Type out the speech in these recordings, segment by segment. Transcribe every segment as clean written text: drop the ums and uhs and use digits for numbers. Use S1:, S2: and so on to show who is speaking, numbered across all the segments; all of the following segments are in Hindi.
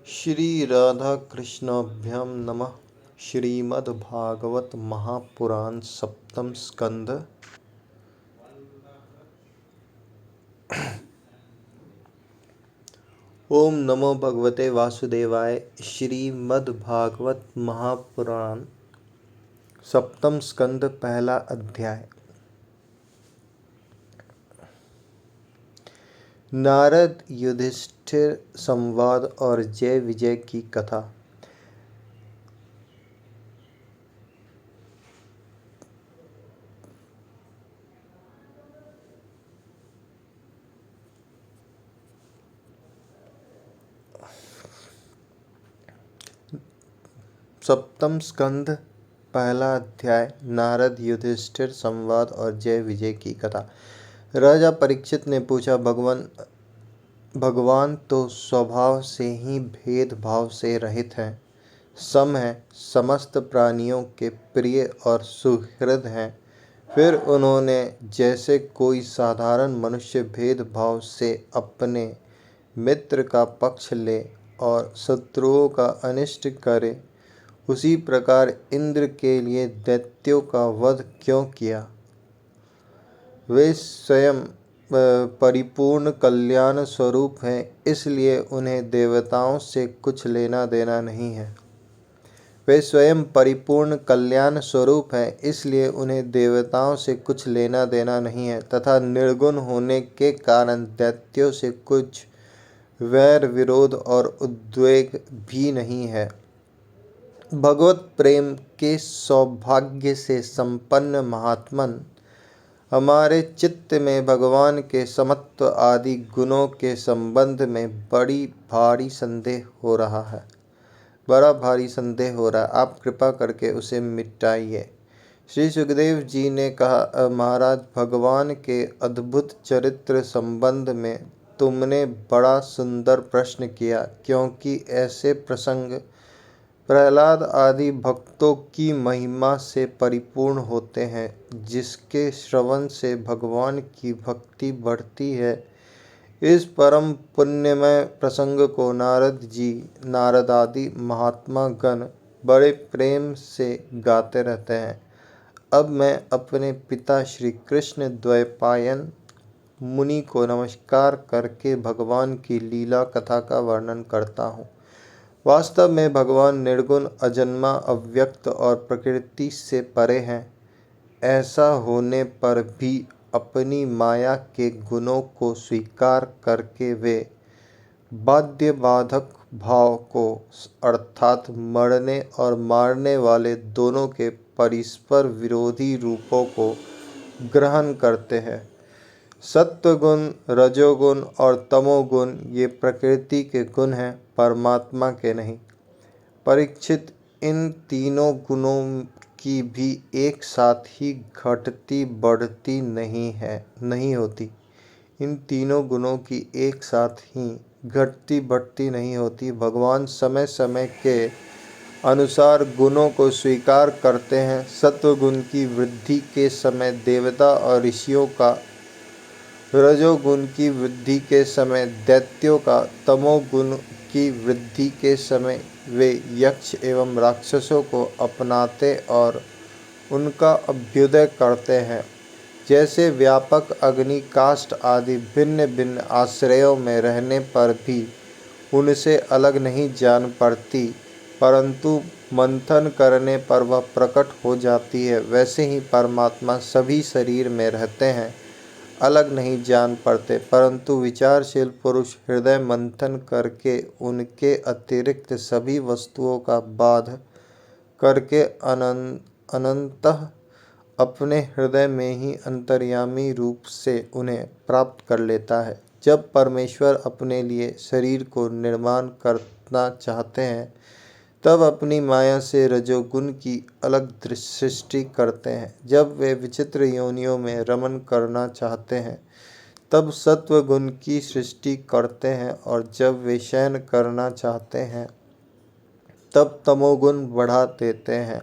S1: श्री राधा कृष्णाभ्याम नमः। श्रीमद्भागवत महापुराण सप्तम स्कंद। ओम नमो भगवते वासुदेवाय। श्रीमद्भागवत महापुराण सप्तम स्कंद पहला अध्याय। नारद युधिष्ठिर संवाद और जय विजय की कथा। सप्तम स्कंद पहला अध्याय। नारद युधिष्ठिर संवाद और जय विजय की कथा। राजा परीक्षित ने पूछा, भगवान तो स्वभाव से ही भेदभाव से रहित हैं, सम हैं, समस्त प्राणियों के प्रिय और सुहृद हैं। फिर उन्होंने जैसे कोई साधारण मनुष्य भेदभाव से अपने मित्र का पक्ष ले और शत्रुओं का अनिष्ट करे, उसी प्रकार इंद्र के लिए दैत्यों का वध क्यों किया? वे स्वयं परिपूर्ण कल्याण स्वरूप हैं, इसलिए उन्हें देवताओं से कुछ लेना देना नहीं है। वे स्वयं परिपूर्ण कल्याण स्वरूप हैं, इसलिए उन्हें देवताओं से कुछ लेना देना नहीं है, तथा निर्गुण होने के कारण दैत्यों से कुछ वैर विरोध और उद्वेग भी नहीं है। भगवत प्रेम के सौभाग्य से संपन्न महात्मन हमारे चित्त में भगवान के समत्व आदि गुणों के संबंध में बड़ा भारी संदेह हो रहा है। आप कृपा करके उसे मिटाइए। श्री सुखदेव जी ने कहा, महाराज, भगवान के अद्भुत चरित्र संबंध में तुमने बड़ा सुंदर प्रश्न किया, क्योंकि ऐसे प्रसंग प्रहलाद आदि भक्तों की महिमा से परिपूर्ण होते हैं, जिसके श्रवण से भगवान की भक्ति बढ़ती है। इस परम पुण्यमय प्रसंग को नारद आदि महात्मा गण बड़े प्रेम से गाते रहते हैं। अब मैं अपने पिता श्री कृष्ण द्वैपायन मुनि को नमस्कार करके भगवान की लीला कथा का वर्णन करता हूँ। वास्तव में भगवान निर्गुण, अजन्मा, अव्यक्त और प्रकृति से परे हैं। ऐसा होने पर भी अपनी माया के गुणों को स्वीकार करके वे बाध्य बाधक भाव को, अर्थात मरने और मारने वाले दोनों के परस्पर विरोधी रूपों को ग्रहण करते हैं। सत्वगुण, रजोगुण और तमोगुण ये प्रकृति के गुण हैं, परमात्मा के नहीं। परीक्षित, इन तीनों गुणों की भी एक साथ ही घटती बढ़ती नहीं होती। इन तीनों गुणों की एक साथ ही घटती बढ़ती नहीं होती। भगवान समय समय के अनुसार गुणों को स्वीकार करते हैं। सत्वगुण की वृद्धि के समय देवता और ऋषियों का, रजोगुण की वृद्धि के समय दैत्यों का, तमोगुण की वृद्धि के समय वे यक्ष एवं राक्षसों को अपनाते और उनका अभ्युदय करते हैं। जैसे व्यापक अग्नि, काष्ठ आदि भिन्न भिन्न आश्रयों में रहने पर भी उनसे अलग नहीं जान पड़ती, परंतु मंथन करने पर वह प्रकट हो जाती है, वैसे ही परमात्मा सभी शरीर में रहते हैं, अलग नहीं जान पड़ते, परंतु विचारशील पुरुष हृदय मंथन करके उनके अतिरिक्त सभी वस्तुओं का बाध करके अनंतः अपने हृदय में ही अंतर्यामी रूप से उन्हें प्राप्त कर लेता है। जब परमेश्वर अपने लिए शरीर को निर्माण करना चाहते हैं, तब अपनी माया से रजोगुण की अलग सृष्टि करते हैं। जब वे विचित्र योनियों में रमण करना चाहते हैं, तब सत्वगुण की सृष्टि करते हैं, और जब वे शयन करना चाहते हैं, तब तमोगुण बढ़ा देते हैं।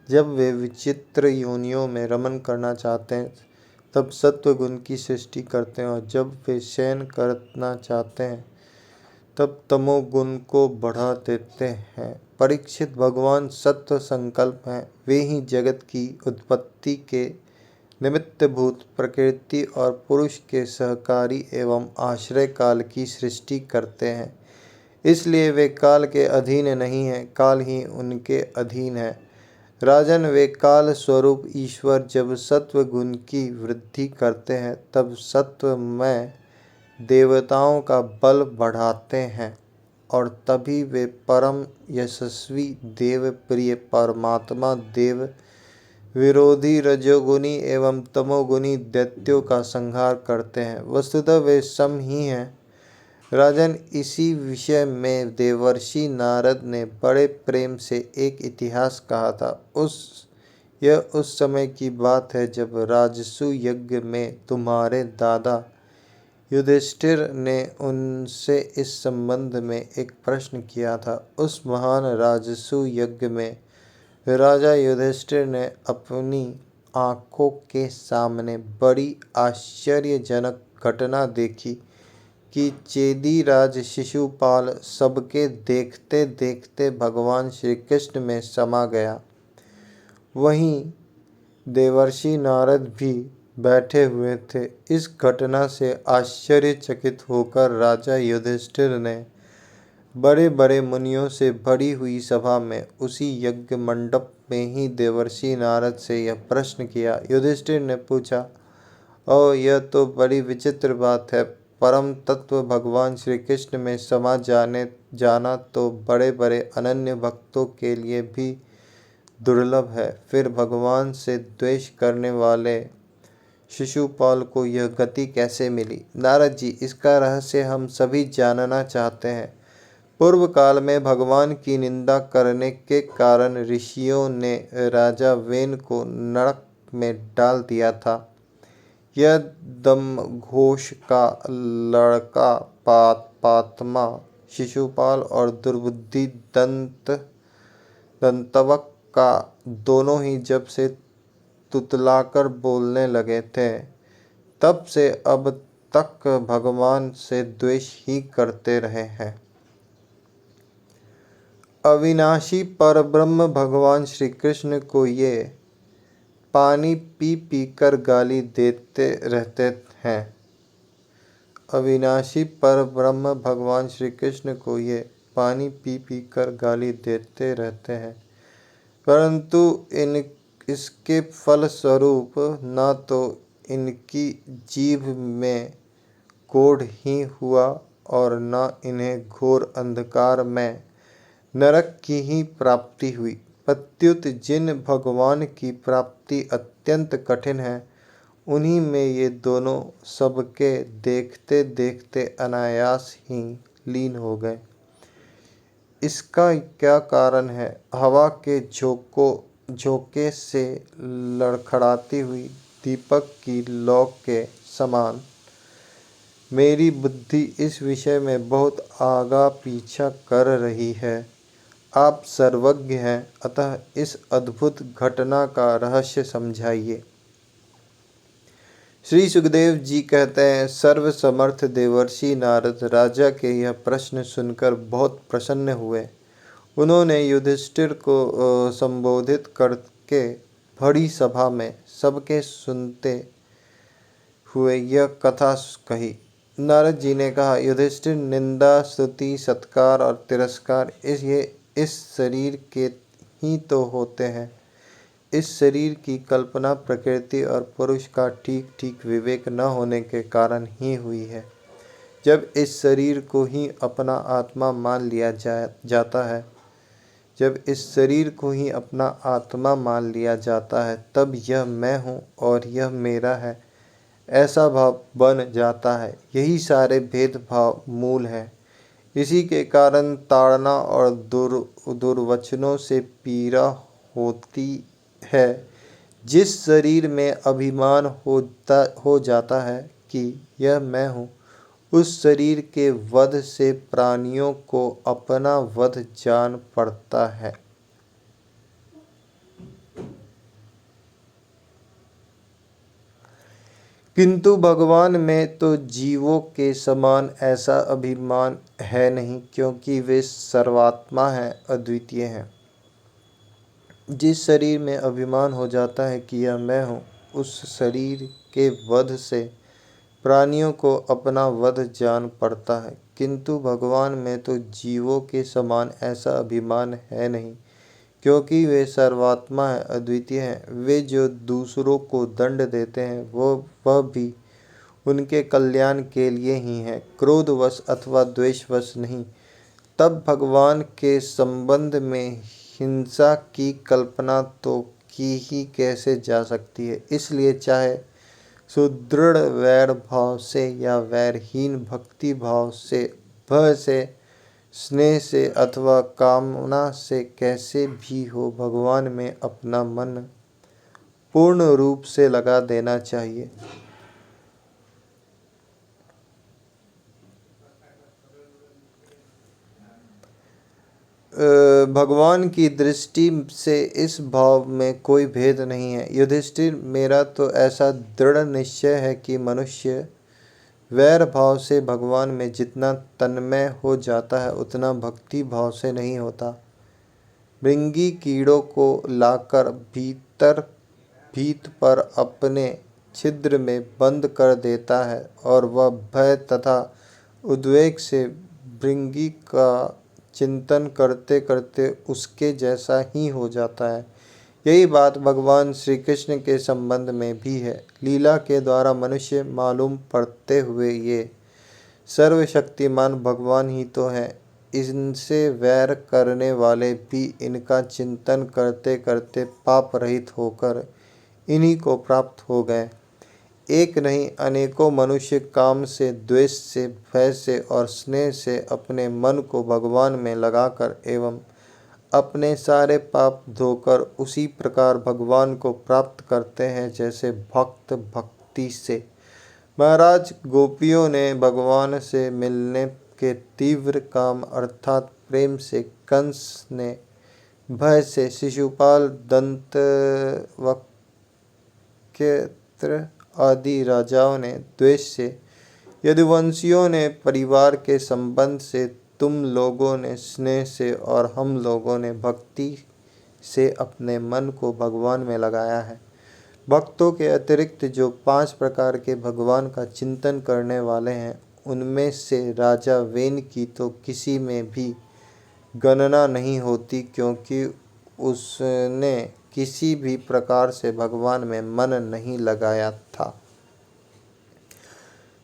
S1: जब वे विचित्र योनियों में रमण करना चाहते हैं, तब सत्व गुण की सृष्टि करते हैं, और जब वे शयन करना चाहते हैं तब तमोगुण को बढ़ा देते हैं। परीक्षित, भगवान सत्व संकल्प हैं। वे ही जगत की उत्पत्ति के निमित्तभूत प्रकृति और पुरुष के सहकारी एवं आश्रय काल की सृष्टि करते हैं। इसलिए वे काल के अधीन नहीं हैं, काल ही उनके अधीन है। राजन, वे काल स्वरूप ईश्वर जब सत्व गुण की वृद्धि करते हैं तब सत्वमय देवताओं का बल बढ़ाते हैं, और तभी वे परम यशस्वी देव प्रिय परमात्मा देव विरोधी रजोगुणी एवं तमोगुणी दैत्यों का संहार करते हैं। वस्तुतः वे सम ही हैं। राजन, इसी विषय में देवर्षि नारद ने बड़े प्रेम से एक इतिहास कहा था। यह उस समय की बात है जब राजसु यज्ञ में तुम्हारे दादा युधिष्ठिर ने उनसे इस संबंध में एक प्रश्न किया था। उस महान राजसु यज्ञ में राजा युधिष्ठिर ने अपनी आंखों के सामने बड़ी आश्चर्यजनक घटना देखी कि चेदीराज शिशुपाल सबके देखते देखते भगवान श्री कृष्ण में समा गया। वहीं देवर्षि नारद भी बैठे हुए थे। इस घटना से आश्चर्यचकित होकर राजा युधिष्ठिर ने बड़े बड़े मुनियों से भरी हुई सभा में उसी यज्ञ मंडप में ही देवर्षि नारद से यह प्रश्न किया। युधिष्ठिर ने पूछा, ओ, यह तो बड़ी विचित्र बात है। परम तत्व भगवान श्री कृष्ण में समा जाना तो बड़े बड़े अनन्य भक्तों के लिए भी दुर्लभ है। फिर भगवान से द्वेष करने वाले शिशुपाल को यह गति कैसे मिली? नारद जी, इसका रहस्य हम सभी जानना चाहते हैं। पूर्व काल में भगवान की निंदा करने के कारण ऋषियों ने राजा वेन को नरक में डाल दिया था। यह दमघोष का लड़का पात्मा शिशुपाल और दुर्बुद्धि दंतवक का दोनों ही जब से तुतलाकर बोलने लगे थे, तब से अब तक भगवान से द्वेष ही करते रहे हैं। अविनाशी परब्रह्म भगवान श्री कृष्ण को ये पानी पी पी कर गाली देते रहते हैं। अविनाशी परब्रह्म भगवान श्री कृष्ण को ये पानी पी पी कर गाली देते रहते हैं, परंतु इसके फल स्वरूप न तो इनकी जीभ में कोढ़ ही हुआ और न इन्हें घोर अंधकार में नरक की ही प्राप्ति हुई। प्रत्युत जिन भगवान की प्राप्ति अत्यंत कठिन है, उन्हीं में ये दोनों सबके देखते देखते अनायास ही लीन हो गए। इसका क्या कारण है? हवा के झोंके से लड़खड़ाती हुई दीपक की लौ के समान मेरी बुद्धि इस विषय में बहुत आगा पीछा कर रही है। आप सर्वज्ञ हैं, अतः इस अद्भुत घटना का रहस्य समझाइए। श्री सुखदेव जी कहते हैं, सर्व समर्थ देवर्षि नारद राजा के यह प्रश्न सुनकर बहुत प्रसन्न हुए। उन्होंने युधिष्ठिर को संबोधित करके बड़ी सभा में सबके सुनते हुए यह कथा कही। नारद जी ने कहा, युधिष्ठिर, निंदा, स्तुति, सत्कार और तिरस्कार इस शरीर के ही तो होते हैं। इस शरीर की कल्पना प्रकृति और पुरुष का ठीक ठीक विवेक न होने के कारण ही हुई है। जब इस शरीर को ही अपना आत्मा मान लिया जाता है तब यह मैं हूँ और यह मेरा है ऐसा भाव बन जाता है। यही सारे भेदभाव मूल है। इसी के कारण ताड़ना और दुर्वचनों से पीड़ा होती है। जिस शरीर में अभिमान हो जाता है कि यह मैं हूँ, उस शरीर के वध से प्राणियों को अपना वध जान पड़ता है। किंतु भगवान में तो जीवों के समान ऐसा अभिमान है नहीं, क्योंकि वे सर्वात्मा हैं, अद्वितीय हैं। जिस शरीर में अभिमान हो जाता है कि यह मैं हूँ, उस शरीर के वध से प्राणियों को अपना वध जान पड़ता है। किंतु भगवान में तो जीवों के समान ऐसा अभिमान है नहीं, क्योंकि वे सर्वात्मा हैं, अद्वितीय हैं। वे जो दूसरों को दंड देते हैं वह भी उनके कल्याण के लिए ही है, क्रोधवश अथवा द्वेषवश नहीं। तब भगवान के संबंध में हिंसा की कल्पना तो की ही कैसे जा सकती है। इसलिए चाहे सुदृढ़ वैर भाव से या वैरहीन भक्ति भाव से, भय से, स्नेह से अथवा कामना से, कैसे भी हो, भगवान में अपना मन पूर्ण रूप से लगा देना चाहिए। भगवान की दृष्टि से इस भाव में कोई भेद नहीं है। युधिष्ठिर, मेरा तो ऐसा दृढ़ निश्चय है कि मनुष्य वैर भाव से भगवान में जितना तन्मय हो जाता है, उतना भक्ति भाव से नहीं होता। भृंगी कीड़ों को लाकर भीत पर अपने छिद्र में बंद कर देता है, और वह भय तथा उद्वेग से भृंगी का चिंतन करते करते उसके जैसा ही हो जाता है। यही बात भगवान श्री कृष्ण के संबंध में भी है। लीला के द्वारा मनुष्य मालूम पड़ते हुए ये सर्वशक्तिमान भगवान ही तो हैं। इनसे वैर करने वाले भी इनका चिंतन करते करते पाप रहित होकर इन्हीं को प्राप्त हो गए। एक नहीं, अनेकों मनुष्य काम से, द्वेष से, भय से और स्नेह से अपने मन को भगवान में लगाकर एवं अपने सारे पाप धोकर उसी प्रकार भगवान को प्राप्त करते हैं जैसे भक्त भक्ति से। महाराज, गोपियों ने भगवान से मिलने के तीव्र काम अर्थात प्रेम से, कंस ने भय से, शिशुपाल, दंतवक्त्र आदि राजाओं ने द्वेष से, यदुवंशियों ने परिवार के संबंध से, तुम लोगों ने स्नेह से और हम लोगों ने भक्ति से अपने मन को भगवान में लगाया है। भक्तों के अतिरिक्त जो 5 प्रकार के भगवान का चिंतन करने वाले हैं, उनमें से राजा वेन की तो किसी में भी गणना नहीं होती, क्योंकि उसने किसी भी प्रकार से भगवान में मन नहीं लगाया था।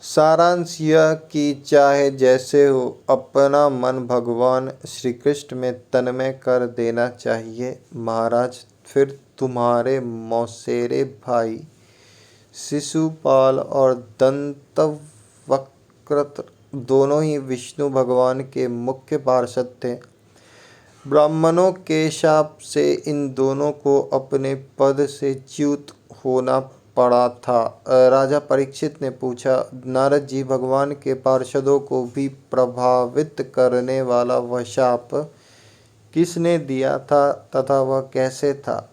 S1: सारांश यह कि चाहे जैसे हो, अपना मन भगवान श्री कृष्ण में तन्मय कर देना चाहिए। महाराज, फिर तुम्हारे मौसेरे भाई शिशुपाल और दंतवक्त्र दोनों ही विष्णु भगवान के मुख्य पार्षद थे। ब्राह्मणों के शाप से इन दोनों को अपने पद से च्युत होना पड़ा था। राजा परीक्षित ने पूछा, नारद जी, भगवान के पार्षदों को भी प्रभावित करने वाला वह शाप किसने दिया था तथा वह कैसे था?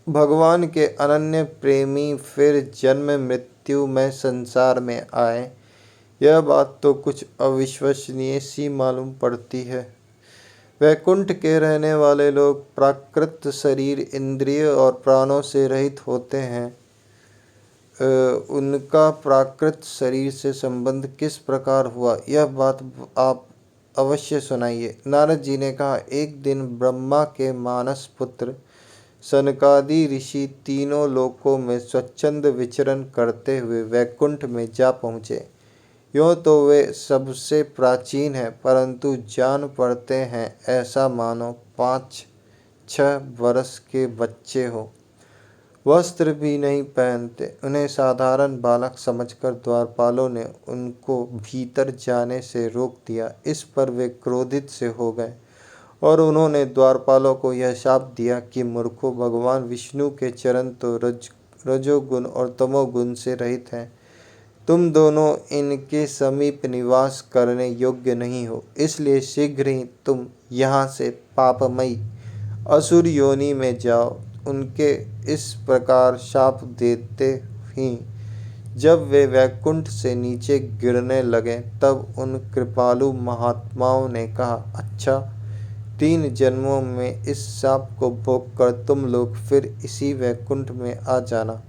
S1: भगवान के अनन्य प्रेमी फिर जन्म मृत्यु में संसार में आए, यह बात तो कुछ अविश्वसनीय सी मालूम पड़ती है। वैकुंठ के रहने वाले लोग प्राकृत शरीर, इंद्रिय और प्राणों से रहित होते हैं। उनका प्राकृत शरीर से संबंध किस प्रकार हुआ, यह बात आप अवश्य सुनाइए। नारद जी ने कहा, एक दिन ब्रह्मा के मानस पुत्र सनकादि ऋषि तीनों लोकों में स्वच्छंद विचरण करते हुए वैकुंठ में जा पहुँचे। यूँ तो वे सबसे प्राचीन हैं, परंतु जान पड़ते हैं ऐसा मानो 5-6 वर्ष के बच्चे हो। वस्त्र भी नहीं पहनते। उन्हें साधारण बालक समझकर द्वारपालों ने उनको भीतर जाने से रोक दिया। इस पर वे क्रोधित से हो गए और उन्होंने द्वारपालों को यह शाप दिया कि मूर्खों, भगवान विष्णु के चरण तो रजोगुण और तमोगुण से रहित हैं। तुम दोनों इनके समीप निवास करने योग्य नहीं हो, इसलिए शीघ्र ही तुम यहाँ से पापमयी असुर योनि में जाओ। उनके इस प्रकार शाप देते ही जब वे वैकुंठ से नीचे गिरने लगे तब उन कृपालु महात्माओं ने कहा, अच्छा, 3 जन्मों में इस शाप को भोग कर तुम लोग फिर इसी वैकुंठ में आ जाना।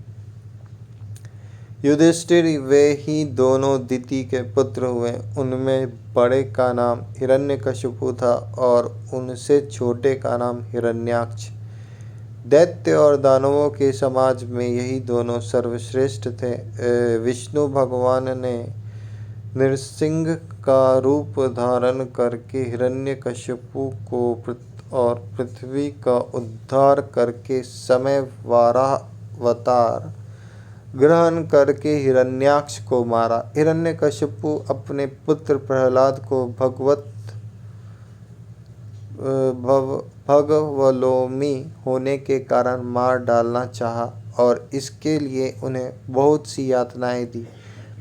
S1: युधिष्ठिर वे ही दोनों दिति के पुत्र हुए। उनमें बड़े का नाम हिरण्यकशिपु था और उनसे छोटे का नाम हिरण्याक्ष। दैत्य और दानवों के समाज में यही दोनों सर्वश्रेष्ठ थे। विष्णु भगवान ने नृसिंह का रूप धारण करके हिरण्यकशिपु को और पृथ्वी का उद्धार करके समय वारावतार ग्रहण करके हिरण्याक्ष को मारा। हिरण्यकशिपु अपने पुत्र प्रहलाद को भगवलोमी होने के कारण मार डालना चाहा और इसके लिए उन्हें बहुत सी यातनाएं दी,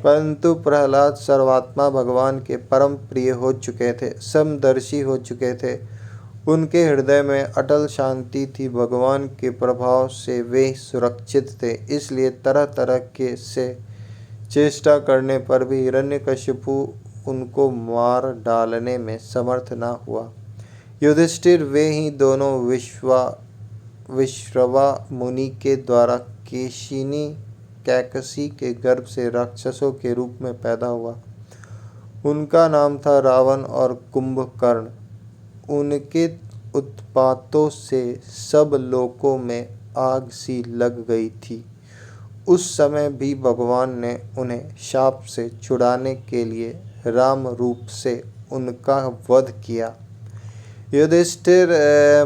S1: परंतु प्रहलाद सर्वात्मा भगवान के परम प्रिय हो चुके थे, समदर्शी हो चुके थे। उनके हृदय में अटल शांति थी। भगवान के प्रभाव से वे सुरक्षित थे, इसलिए तरह तरह के से चेष्टा करने पर भी हिरण्यकशिपु उनको मार डालने में समर्थ न हुआ। युधिष्ठिर वे ही दोनों विश्रवा मुनि के द्वारा केशिनी कैकसी के गर्भ से राक्षसों के रूप में पैदा हुआ। उनका नाम था रावण और कुंभकर्ण। उनके उत्पातों से सब लोकों में आग सी लग गई थी। उस समय भी भगवान ने उन्हें शाप से छुड़ाने के लिए राम रूप से उनका वध किया। युधिष्ठिर,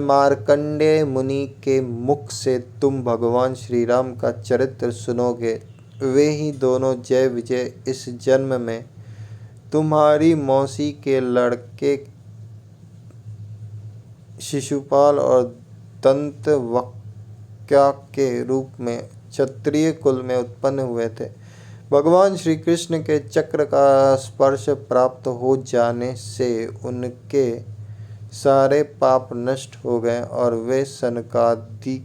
S1: मार्कंडेय मुनि के मुख से तुम भगवान श्री राम का चरित्र सुनोगे। वे ही दोनों जय विजय इस जन्म में तुम्हारी मौसी के लड़के शिशुपाल और दंतवक्र के रूप में क्षत्रिय कुल में उत्पन्न हुए थे। भगवान श्री कृष्ण के चक्र का स्पर्श प्राप्त हो जाने से उनके सारे पाप नष्ट हो गए और वे सनकादिक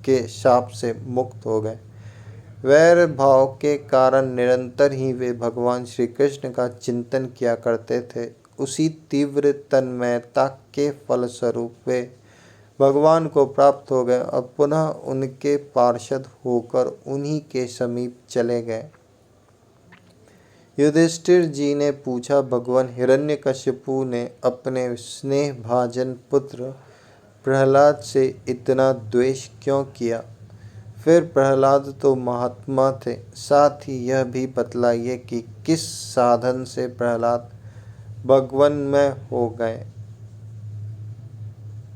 S1: के शाप से मुक्त हो गए। वैर भाव के कारण निरंतर ही वे भगवान श्री कृष्ण का चिंतन किया करते थे। उसी तीव्र तन्मयता के फलस्वरूप वे भगवान को प्राप्त हो गए और पुनः उनके पार्षद होकर उन्हीं के समीप चले गए। युधिष्ठिर जी ने पूछा, भगवान हिरण्यकशिपु ने अपने स्नेहभाजन पुत्र प्रहलाद से इतना द्वेष क्यों किया? फिर प्रहलाद तो महात्मा थे, साथ ही यह भी बतलाइए कि किस साधन से प्रहलाद भगवन्मय हो गए।